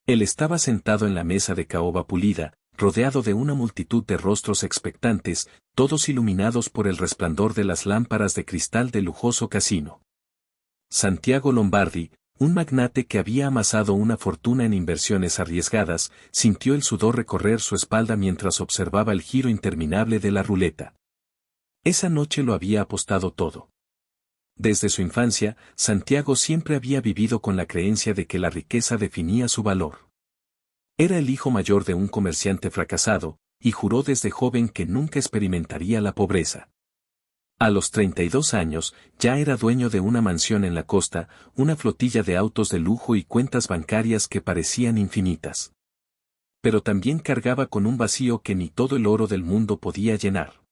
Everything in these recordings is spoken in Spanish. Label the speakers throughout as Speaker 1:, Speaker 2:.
Speaker 1: Él estaba sentado en la mesa de caoba pulida, rodeado de una multitud de rostros expectantes, todos iluminados por el resplandor de las lámparas de cristal del lujoso casino. Santiago Lombardi, un magnate que había amasado una fortuna en inversiones arriesgadas, sintió el sudor recorrer su espalda mientras observaba el giro interminable de la ruleta. Esa noche lo había apostado todo. Desde su infancia, Santiago siempre había vivido con la creencia de que la riqueza definía su valor. Era el hijo mayor de un comerciante fracasado, y juró desde joven que nunca experimentaría la pobreza. A los 32 años, ya era dueño de una mansión en la costa, una flotilla de autos de lujo y cuentas bancarias que parecían infinitas. Pero también cargaba con un vacío que ni todo el oro del mundo podía llenar.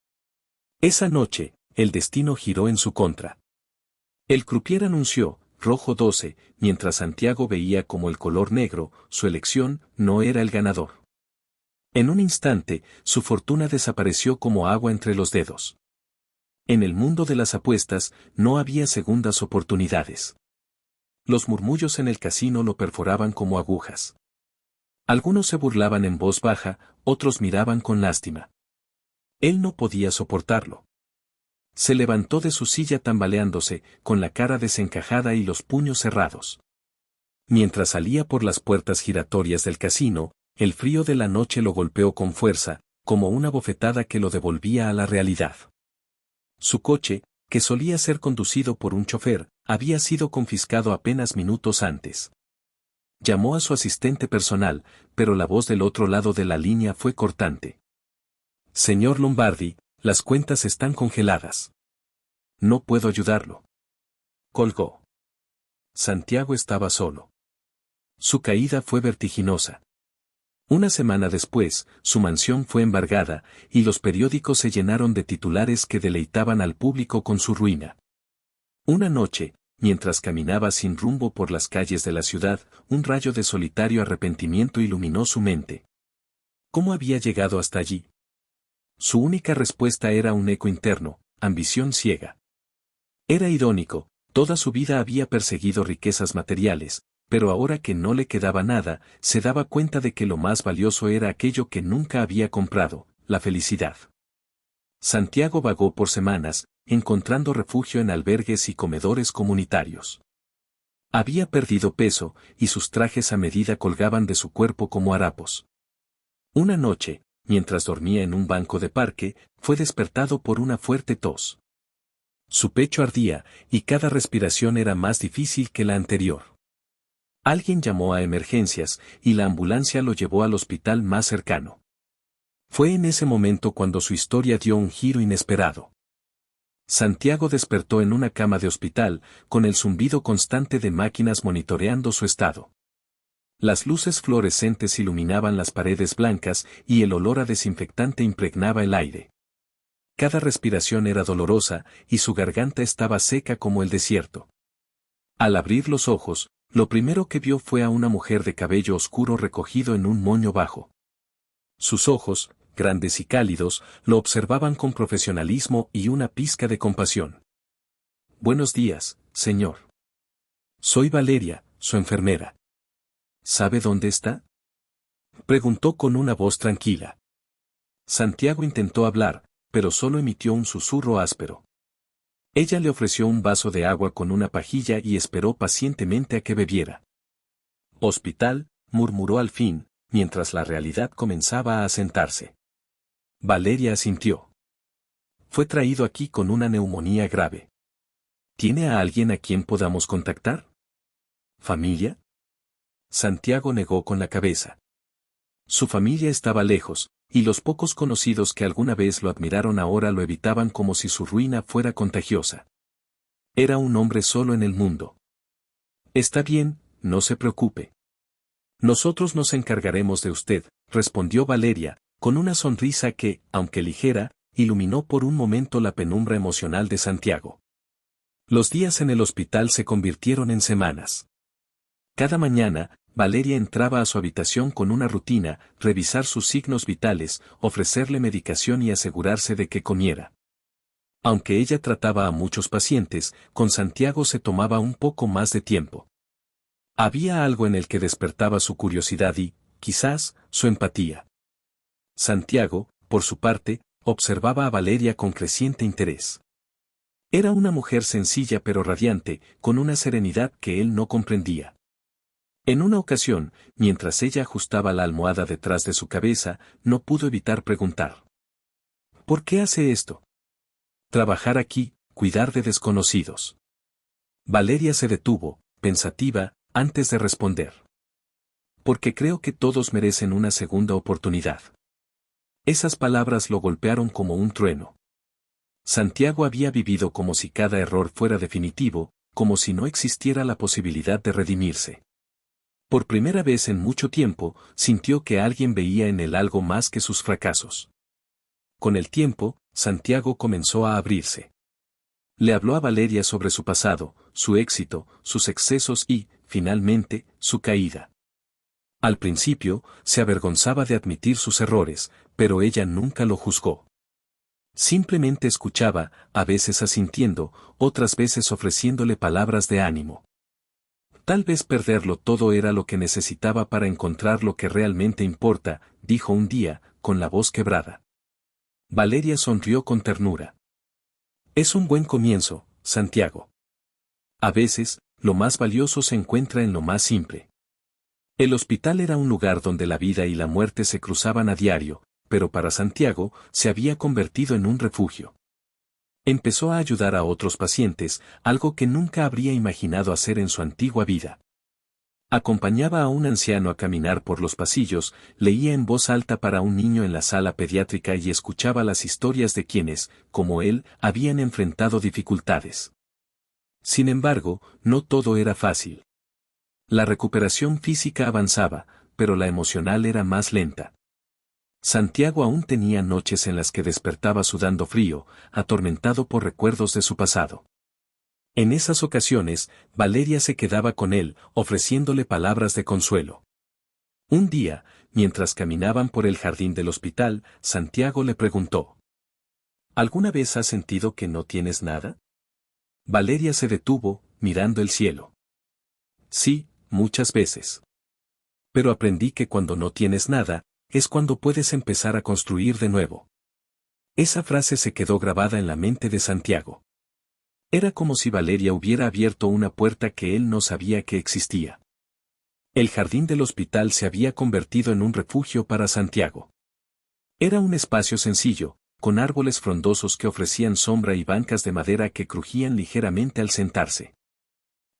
Speaker 1: Esa noche, el destino giró en su contra. El croupier anunció, rojo 12, mientras Santiago veía como el color negro, su elección, no era el ganador. En un instante, su fortuna desapareció como agua entre los dedos. En el mundo de las apuestas, no había segundas oportunidades. Los murmullos en el casino lo perforaban como agujas. Algunos se burlaban en voz baja, otros miraban con lástima. Él no podía soportarlo. Se levantó de su silla tambaleándose, con la cara desencajada y los puños cerrados. Mientras salía por las puertas giratorias del casino, el frío de la noche lo golpeó con fuerza, como una bofetada que lo devolvía a la realidad. Su coche, que solía ser conducido por un chofer, había sido confiscado apenas minutos antes. Llamó a su asistente personal, pero la voz del otro lado de la línea fue cortante. Señor Lombardi, las cuentas están congeladas. No puedo ayudarlo. Colgó. Santiago estaba solo. Su caída fue vertiginosa. Una semana después, su mansión fue embargada, y los periódicos se llenaron de titulares que deleitaban al público con su ruina. Una noche, mientras caminaba sin rumbo por las calles de la ciudad, un rayo de solitario arrepentimiento iluminó su mente. ¿Cómo había llegado hasta allí? Su única respuesta era un eco interno, ambición ciega. Era irónico, toda su vida había perseguido riquezas materiales, pero ahora que no le quedaba nada, se daba cuenta de que lo más valioso era aquello que nunca había comprado, la felicidad. Santiago vagó por semanas, encontrando refugio en albergues y comedores comunitarios. Había perdido peso, y sus trajes a medida colgaban de su cuerpo como harapos. Una noche, mientras dormía en un banco de parque, fue despertado por una fuerte tos. Su pecho ardía, y cada respiración era más difícil que la anterior. Alguien llamó a emergencias, y la ambulancia lo llevó al hospital más cercano. Fue en ese momento cuando su historia dio un giro inesperado. Santiago despertó en una cama de hospital, con el zumbido constante de máquinas monitoreando su estado. Las luces fluorescentes iluminaban las paredes blancas y el olor a desinfectante impregnaba el aire. Cada respiración era dolorosa, y su garganta estaba seca como el desierto. Al abrir los ojos, lo primero que vio fue a una mujer de cabello oscuro recogido en un moño bajo. Sus ojos, grandes y cálidos, lo observaban con profesionalismo y una pizca de compasión. Buenos días, señor. Soy Valeria, su enfermera. ¿Sabe dónde está? Preguntó con una voz tranquila. Santiago intentó hablar, pero solo emitió un susurro áspero. Ella le ofreció un vaso de agua con una pajilla y esperó pacientemente a que bebiera. Hospital, murmuró al fin, mientras la realidad comenzaba a asentarse. Valeria asintió. Fue traído aquí con una neumonía grave. ¿Tiene a alguien a quien podamos contactar? ¿Familia? Santiago negó con la cabeza. Su familia estaba lejos, y los pocos conocidos que alguna vez lo admiraron ahora lo evitaban como si su ruina fuera contagiosa. Era un hombre solo en el mundo. Está bien, no se preocupe. Nosotros nos encargaremos de usted, respondió Valeria, con una sonrisa que, aunque ligera, iluminó por un momento la penumbra emocional de Santiago. Los días en el hospital se convirtieron en semanas. Cada mañana, Valeria entraba a su habitación con una rutina, revisar sus signos vitales, ofrecerle medicación y asegurarse de que comiera. Aunque ella trataba a muchos pacientes, con Santiago se tomaba un poco más de tiempo. Había algo en el que despertaba su curiosidad y, quizás, su empatía. Santiago, por su parte, observaba a Valeria con creciente interés. Era una mujer sencilla pero radiante, con una serenidad que él no comprendía. En una ocasión, mientras ella ajustaba la almohada detrás de su cabeza, no pudo evitar preguntar: ¿por qué hace esto? Trabajar aquí, cuidar de desconocidos. Valeria se detuvo, pensativa, antes de responder. Porque creo que todos merecen una segunda oportunidad. Esas palabras lo golpearon como un trueno. Santiago había vivido como si cada error fuera definitivo, como si no existiera la posibilidad de redimirse. Por primera vez en mucho tiempo, sintió que alguien veía en él algo más que sus fracasos. Con el tiempo, Santiago comenzó a abrirse. Le habló a Valeria sobre su pasado, su éxito, sus excesos y, finalmente, su caída. Al principio, se avergonzaba de admitir sus errores, pero ella nunca lo juzgó. Simplemente escuchaba, a veces asintiendo, otras veces ofreciéndole palabras de ánimo. Tal vez perderlo todo era lo que necesitaba para encontrar lo que realmente importa, dijo un día, con la voz quebrada. Valeria sonrió con ternura. Es un buen comienzo, Santiago. A veces, lo más valioso se encuentra en lo más simple. El hospital era un lugar donde la vida y la muerte se cruzaban a diario, pero para Santiago se había convertido en un refugio. Empezó a ayudar a otros pacientes, algo que nunca habría imaginado hacer en su antigua vida. Acompañaba a un anciano a caminar por los pasillos, leía en voz alta para un niño en la sala pediátrica y escuchaba las historias de quienes, como él, habían enfrentado dificultades. Sin embargo, no todo era fácil. La recuperación física avanzaba, pero la emocional era más lenta. Santiago aún tenía noches en las que despertaba sudando frío, atormentado por recuerdos de su pasado. En esas ocasiones, Valeria se quedaba con él, ofreciéndole palabras de consuelo. Un día, mientras caminaban por el jardín del hospital, Santiago le preguntó: ¿alguna vez has sentido que no tienes nada? Valeria se detuvo, mirando el cielo. Sí, muchas veces. Pero aprendí que cuando no tienes nada, es cuando puedes empezar a construir de nuevo. Esa frase se quedó grabada en la mente de Santiago. Era como si Valeria hubiera abierto una puerta que él no sabía que existía. El jardín del hospital se había convertido en un refugio para Santiago. Era un espacio sencillo, con árboles frondosos que ofrecían sombra y bancas de madera que crujían ligeramente al sentarse.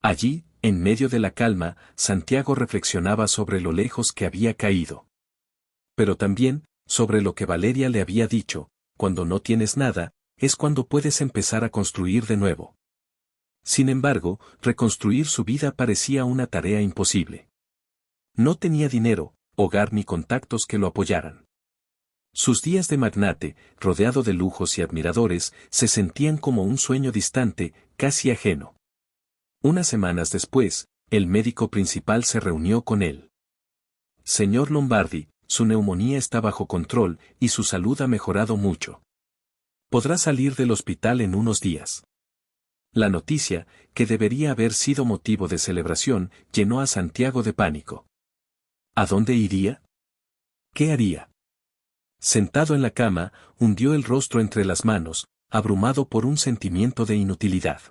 Speaker 1: Allí, en medio de la calma, Santiago reflexionaba sobre lo lejos que había caído. Pero también, sobre lo que Valeria le había dicho: cuando no tienes nada, es cuando puedes empezar a construir de nuevo. Sin embargo, reconstruir su vida parecía una tarea imposible. No tenía dinero, hogar ni contactos que lo apoyaran. Sus días de magnate, rodeado de lujos y admiradores, se sentían como un sueño distante, casi ajeno. Unas semanas después, el médico principal se reunió con él. Señor Lombardi, su neumonía está bajo control y su salud ha mejorado mucho. Podrá salir del hospital en unos días. La noticia, que debería haber sido motivo de celebración, llenó a Santiago de pánico. ¿A dónde iría? ¿Qué haría? Sentado en la cama, hundió el rostro entre las manos, abrumado por un sentimiento de inutilidad.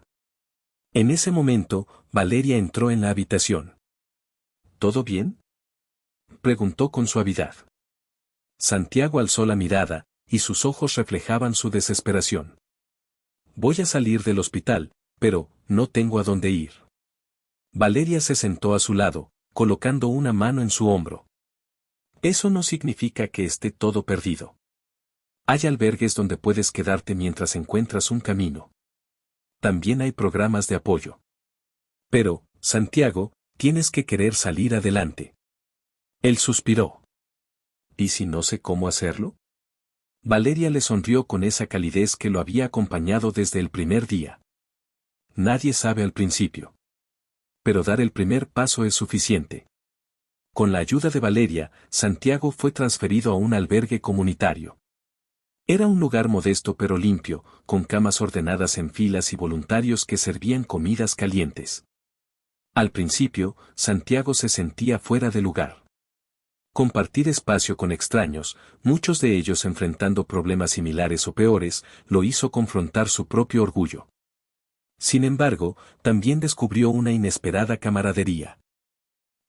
Speaker 1: En ese momento, Valeria entró en la habitación. ¿Todo bien?, preguntó con suavidad. Santiago alzó la mirada, y sus ojos reflejaban su desesperación. Voy a salir del hospital, pero no tengo a dónde ir. Valeria se sentó a su lado, colocando una mano en su hombro. Eso no significa que esté todo perdido. Hay albergues donde puedes quedarte mientras encuentras un camino. También hay programas de apoyo. Pero, Santiago, tienes que querer salir adelante. Él suspiró. ¿Y si no sé cómo hacerlo? Valeria le sonrió con esa calidez que lo había acompañado desde el primer día. Nadie sabe al principio. Pero dar el primer paso es suficiente. Con la ayuda de Valeria, Santiago fue transferido a un albergue comunitario. Era un lugar modesto pero limpio, con camas ordenadas en filas y voluntarios que servían comidas calientes. Al principio, Santiago se sentía fuera de lugar. Compartir espacio con extraños, muchos de ellos enfrentando problemas similares o peores, lo hizo confrontar su propio orgullo. Sin embargo, también descubrió una inesperada camaradería.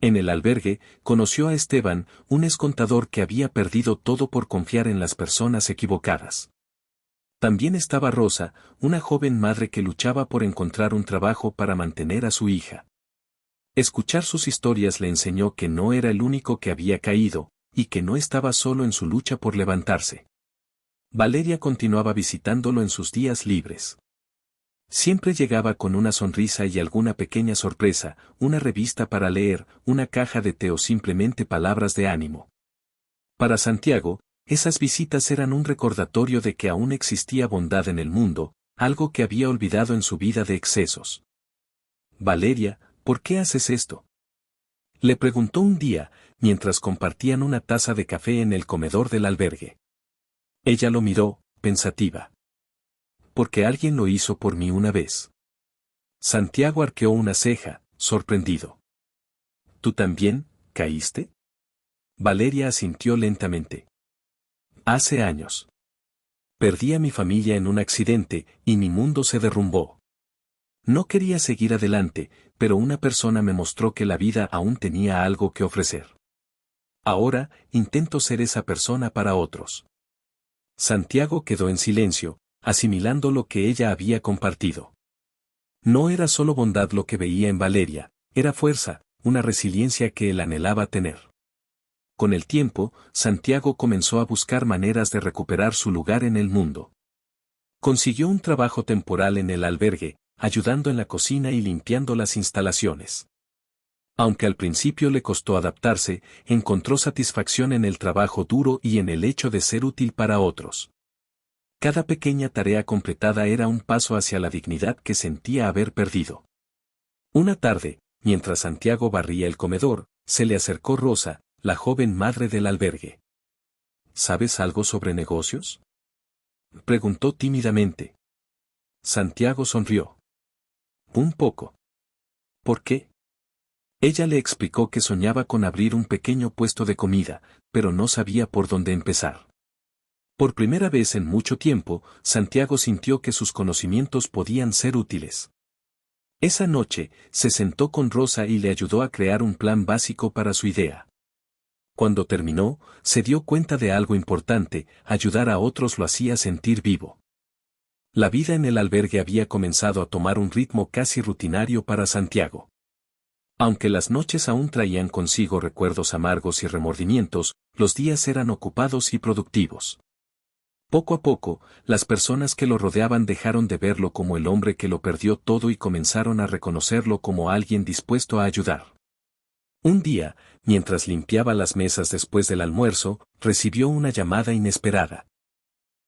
Speaker 1: En el albergue, conoció a Esteban, un excontador que había perdido todo por confiar en las personas equivocadas. También estaba Rosa, una joven madre que luchaba por encontrar un trabajo para mantener a su hija. Escuchar sus historias le enseñó que no era el único que había caído, y que no estaba solo en su lucha por levantarse. Valeria continuaba visitándolo en sus días libres. Siempre llegaba con una sonrisa y alguna pequeña sorpresa, una revista para leer, una caja de té o simplemente palabras de ánimo. Para Santiago, esas visitas eran un recordatorio de que aún existía bondad en el mundo, algo que había olvidado en su vida de excesos. Valeria, ¿por qué haces esto?, le preguntó un día, mientras compartían una taza de café en el comedor del albergue. Ella lo miró, pensativa. Porque alguien lo hizo por mí una vez. Santiago arqueó una ceja, sorprendido. ¿Tú también, caíste? Valeria asintió lentamente. Hace años. Perdí a mi familia en un accidente, y mi mundo se derrumbó. No quería seguir adelante, pero una persona me mostró que la vida aún tenía algo que ofrecer. Ahora, intento ser esa persona para otros. Santiago quedó en silencio, asimilando lo que ella había compartido. No era solo bondad lo que veía en Valeria, era fuerza, una resiliencia que él anhelaba tener. Con el tiempo, Santiago comenzó a buscar maneras de recuperar su lugar en el mundo. Consiguió un trabajo temporal en el albergue, ayudando en la cocina y limpiando las instalaciones. Aunque al principio le costó adaptarse, encontró satisfacción en el trabajo duro y en el hecho de ser útil para otros. Cada pequeña tarea completada era un paso hacia la dignidad que sentía haber perdido. Una tarde, mientras Santiago barría el comedor, se le acercó Rosa, la joven madre del albergue. ¿Sabes algo sobre negocios?, preguntó tímidamente. Santiago sonrió. Un poco. ¿Por qué? Ella le explicó que soñaba con abrir un pequeño puesto de comida, pero no sabía por dónde empezar. Por primera vez en mucho tiempo, Santiago sintió que sus conocimientos podían ser útiles. Esa noche, se sentó con Rosa y le ayudó a crear un plan básico para su idea. Cuando terminó, se dio cuenta de algo importante: ayudar a otros lo hacía sentir vivo. La vida en el albergue había comenzado a tomar un ritmo casi rutinario para Santiago. Aunque las noches aún traían consigo recuerdos amargos y remordimientos, los días eran ocupados y productivos. Poco a poco, las personas que lo rodeaban dejaron de verlo como el hombre que lo perdió todo y comenzaron a reconocerlo como alguien dispuesto a ayudar. Un día, mientras limpiaba las mesas después del almuerzo, recibió una llamada inesperada.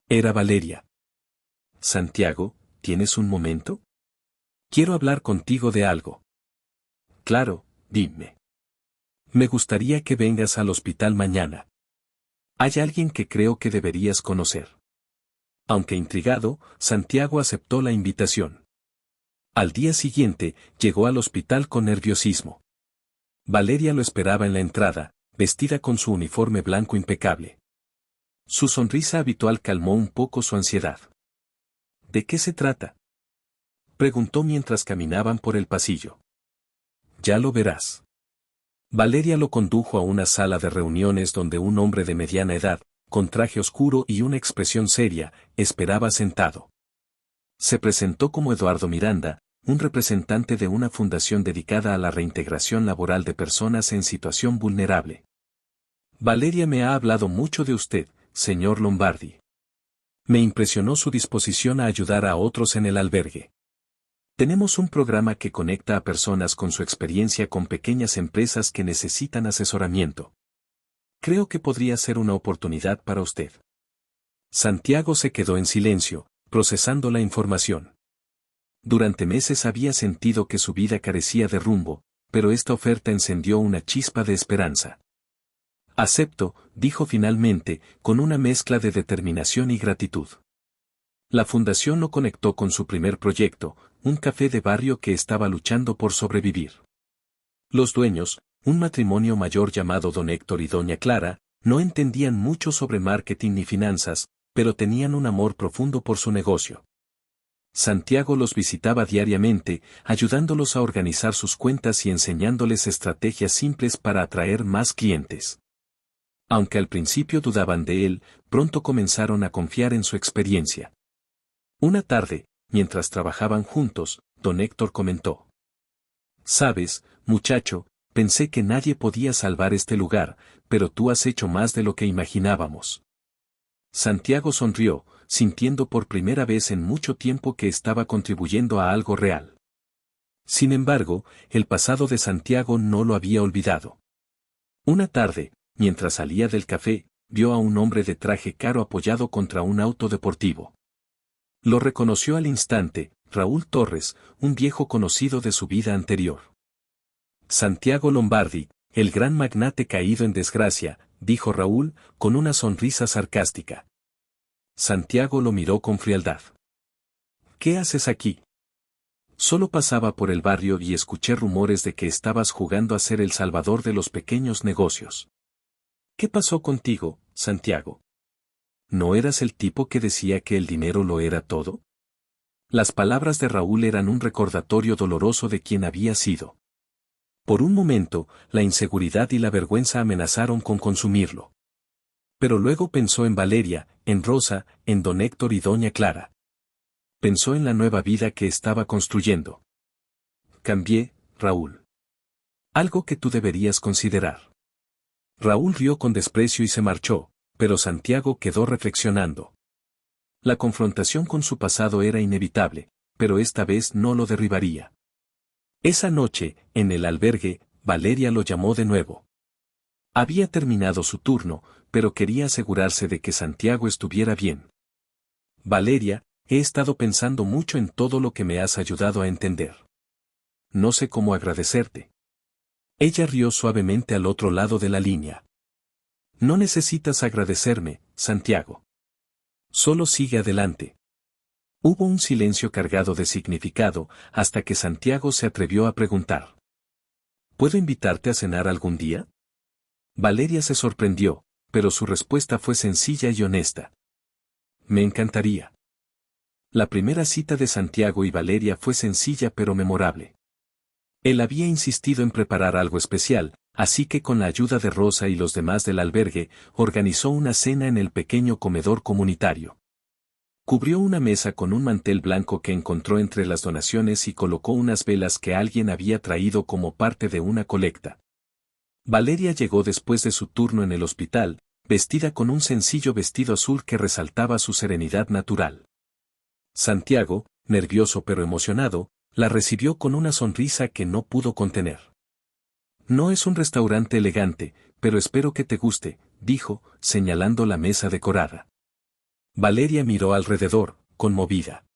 Speaker 1: Era Valeria. Santiago, ¿tienes un momento? Quiero hablar contigo de algo. Claro, dime. Me gustaría que vengas al hospital mañana. Hay alguien que creo que deberías conocer. Aunque intrigado, Santiago aceptó la invitación. Al día siguiente, llegó al hospital con nerviosismo. Valeria lo esperaba en la entrada, vestida con su uniforme blanco impecable. Su sonrisa habitual calmó un poco su ansiedad. ¿De qué se trata?, preguntó mientras caminaban por el pasillo. Ya lo verás. Valeria lo condujo a una sala de reuniones donde un hombre de mediana edad, con traje oscuro y una expresión seria, esperaba sentado. Se presentó como Eduardo Miranda, un representante de una fundación dedicada a la reintegración laboral de personas en situación vulnerable. Valeria me ha hablado mucho de usted, señor Lombardi. Me impresionó su disposición a ayudar a otros en el albergue. Tenemos un programa que conecta a personas con su experiencia con pequeñas empresas que necesitan asesoramiento. Creo que podría ser una oportunidad para usted. Santiago se quedó en silencio, procesando la información. Durante meses había sentido que su vida carecía de rumbo, pero esta oferta encendió una chispa de esperanza. Acepto, dijo finalmente, con una mezcla de determinación y gratitud. La fundación lo conectó con su primer proyecto, un café de barrio que estaba luchando por sobrevivir. Los dueños, un matrimonio mayor llamado don Héctor y doña Clara, no entendían mucho sobre marketing ni finanzas, pero tenían un amor profundo por su negocio. Santiago los visitaba diariamente, ayudándolos a organizar sus cuentas y enseñándoles estrategias simples para atraer más clientes. Aunque al principio dudaban de él, pronto comenzaron a confiar en su experiencia. Una tarde, mientras trabajaban juntos, don Héctor comentó: «Sabes, muchacho, pensé que nadie podía salvar este lugar, pero tú has hecho más de lo que imaginábamos». Santiago sonrió, sintiendo por primera vez en mucho tiempo que estaba contribuyendo a algo real. Sin embargo, el pasado de Santiago no lo había olvidado. Una tarde, mientras salía del café, vio a un hombre de traje caro apoyado contra un auto deportivo. Lo reconoció al instante: Raúl Torres, un viejo conocido de su vida anterior. «Santiago Lombardi, el gran magnate caído en desgracia», dijo Raúl, con una sonrisa sarcástica. Santiago lo miró con frialdad. «¿Qué haces aquí?» «Solo pasaba por el barrio y escuché rumores de que estabas jugando a ser el salvador de los pequeños negocios». «¿Qué pasó contigo, Santiago? ¿No eras el tipo que decía que el dinero lo era todo?». Las palabras de Raúl eran un recordatorio doloroso de quién había sido. Por un momento, la inseguridad y la vergüenza amenazaron con consumirlo. Pero luego pensó en Valeria, en Rosa, en don Héctor y doña Clara. Pensó en la nueva vida que estaba construyendo. «Cambié, Raúl. Algo que tú deberías considerar». Raúl rió con desprecio y se marchó, pero Santiago quedó reflexionando. La confrontación con su pasado era inevitable, pero esta vez no lo derribaría. Esa noche, en el albergue, Valeria lo llamó de nuevo. Había terminado su turno, pero quería asegurarse de que Santiago estuviera bien. «Valeria, he estado pensando mucho en todo lo que me has ayudado a entender. No sé cómo agradecerte». Ella rió suavemente al otro lado de la línea. «No necesitas agradecerme, Santiago. Solo sigue adelante». Hubo un silencio cargado de significado, hasta que Santiago se atrevió a preguntar: «¿Puedo invitarte a cenar algún día?». Valeria se sorprendió, pero su respuesta fue sencilla y honesta: «Me encantaría». La primera cita de Santiago y Valeria fue sencilla pero memorable. Él había insistido en preparar algo especial, así que con la ayuda de Rosa y los demás del albergue, organizó una cena en el pequeño comedor comunitario. Cubrió una mesa con un mantel blanco que encontró entre las donaciones y colocó unas velas que alguien había traído como parte de una colecta. Valeria llegó después de su turno en el hospital, vestida con un sencillo vestido azul que resaltaba su serenidad natural. Santiago, nervioso pero emocionado, la recibió con una sonrisa que no pudo contener. «No es un restaurante elegante, pero espero que te guste», dijo, señalando la mesa decorada. Valeria miró alrededor, conmovida.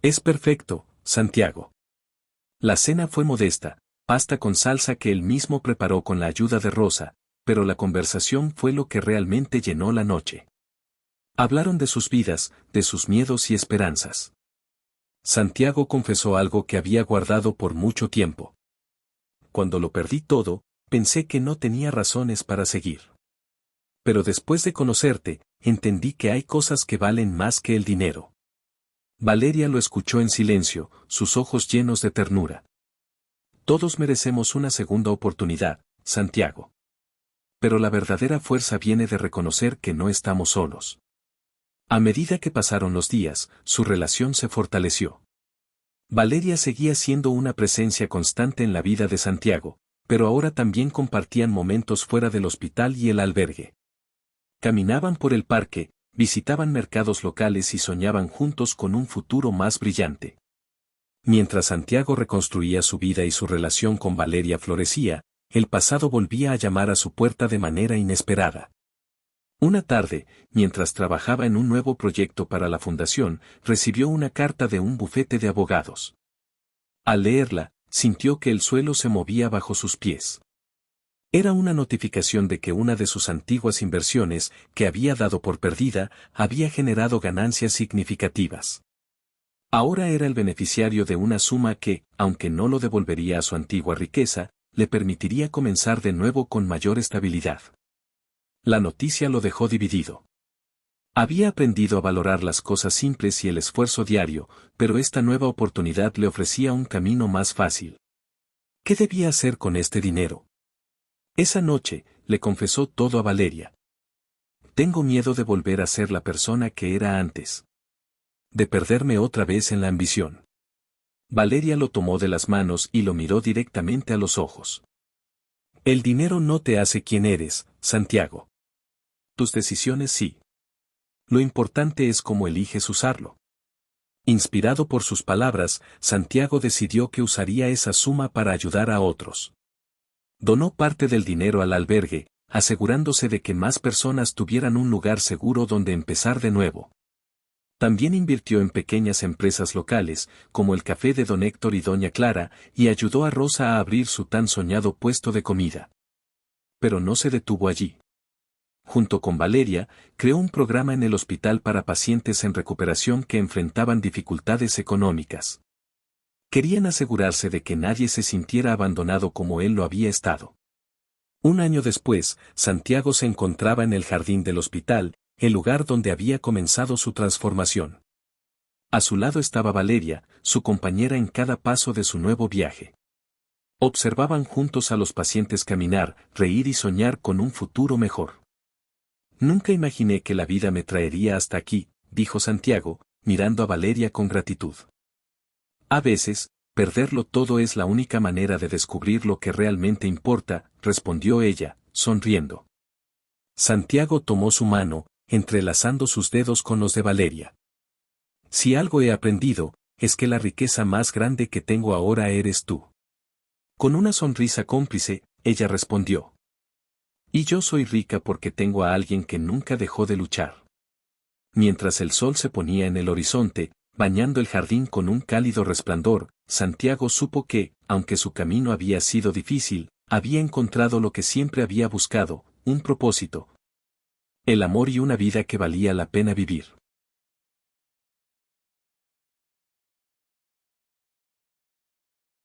Speaker 1: «Es perfecto, Santiago». La cena fue modesta, pasta con salsa que él mismo preparó con la ayuda de Rosa, pero la conversación fue lo que realmente llenó la noche. Hablaron de sus vidas, de sus miedos y esperanzas. Santiago confesó algo que había guardado por mucho tiempo. «Cuando lo perdí todo, pensé que no tenía razones para seguir. Pero después de conocerte, entendí que hay cosas que valen más que el dinero». Valeria lo escuchó en silencio, sus ojos llenos de ternura. «Todos merecemos una segunda oportunidad, Santiago. Pero la verdadera fuerza viene de reconocer que no estamos solos». A medida que pasaron los días, su relación se fortaleció. Valeria seguía siendo una presencia constante en la vida de Santiago, pero ahora también compartían momentos fuera del hospital y el albergue. Caminaban por el parque, visitaban mercados locales y soñaban juntos con un futuro más brillante. Mientras Santiago reconstruía su vida y su relación con Valeria florecía, el pasado volvía a llamar a su puerta de manera inesperada. Una tarde, mientras trabajaba en un nuevo proyecto para la fundación, recibió una carta de un bufete de abogados. Al leerla, sintió que el suelo se movía bajo sus pies. Era una notificación de que una de sus antiguas inversiones, que había dado por perdida, había generado ganancias significativas. Ahora era el beneficiario de una suma que, aunque no lo devolvería a su antigua riqueza, le permitiría comenzar de nuevo con mayor estabilidad. La noticia lo dejó dividido. Había aprendido a valorar las cosas simples y el esfuerzo diario, pero esta nueva oportunidad le ofrecía un camino más fácil. ¿Qué debía hacer con este dinero? Esa noche, le confesó todo a Valeria. Tengo miedo de volver a ser la persona que era antes. De perderme otra vez en la ambición. Valeria lo tomó de las manos y lo miró directamente a los ojos. El dinero no te hace quien eres, Santiago. Tus decisiones sí. Lo importante es cómo eliges usarlo. Inspirado por sus palabras, Santiago decidió que usaría esa suma para ayudar a otros. Donó parte del dinero al albergue, asegurándose de que más personas tuvieran un lugar seguro donde empezar de nuevo. También invirtió en pequeñas empresas locales, como el café de don Héctor y doña Clara, y ayudó a Rosa a abrir su tan soñado puesto de comida. Pero no se detuvo allí. Junto con Valeria, creó un programa en el hospital para pacientes en recuperación que enfrentaban dificultades económicas. Querían asegurarse de que nadie se sintiera abandonado como él lo había estado. Un año después, Santiago se encontraba en el jardín del hospital, el lugar donde había comenzado su transformación. A su lado estaba Valeria, su compañera en cada paso de su nuevo viaje. Observaban juntos a los pacientes caminar, reír y soñar con un futuro mejor. Nunca imaginé que la vida me traería hasta aquí, dijo Santiago, mirando a Valeria con gratitud. A veces, perderlo todo es la única manera de descubrir lo que realmente importa, respondió ella, sonriendo. Santiago tomó su mano, entrelazando sus dedos con los de Valeria. Si algo he aprendido, es que la riqueza más grande que tengo ahora eres tú. Con una sonrisa cómplice, ella respondió. Y yo soy rica porque tengo a alguien que nunca dejó de luchar. Mientras el sol se ponía en el horizonte, bañando el jardín con un cálido resplandor, Santiago supo que, aunque su camino había sido difícil, había encontrado lo que siempre había buscado, un propósito. El amor y una vida que valía la pena vivir.